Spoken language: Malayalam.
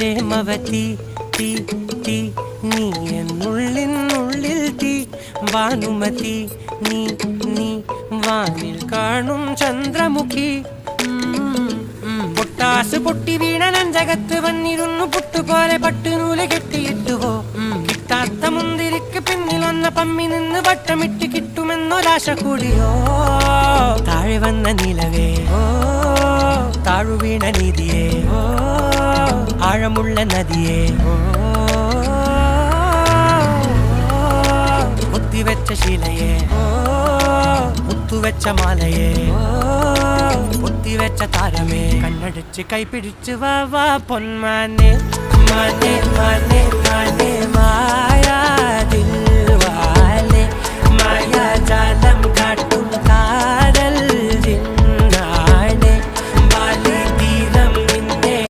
പ്രേമവതി തീ തീ നീ എന്നുള്ളിനുള്ളിൽ തീ ഭാനുമതി നീ നീ വാനിൽ കാണും ചന്ദ്രമുഖി പൊട്ടാസ് പൊട്ടി വീണ നഞ്ചകത്ത് വന്നിരുന്നു പുട്ടുപോലെ പട്ടുനൂല് കെട്ടിയിട്ടുവോ കിട്ടാത്ത മുന്തിരിക്ക് പിന്നിൽ വന്ന പമ്മി നിന്ന് വട്ടമിട്ട് കിട്ടുമെന്നൊരാശ കൂടിയോ താഴെ വന്ന നിലവേ ഓ താഴു വീണ നീതിയേ ഓ ആഴമുള്ള നദിയേ ഓ മുത്തിവെച്ച ശീലയേ ഓ മുത്തുവെച്ച മാലയേ ഓ മുത്തിവെച്ച താരമേ കണ്ണടിച്ച് കൈപിടിച്ച് വാ വാ പൊന്മാനെ മാനെ മാനെ മാനെ മായാ ദിൽവാലെ മായാ ജാലം കാട്ടി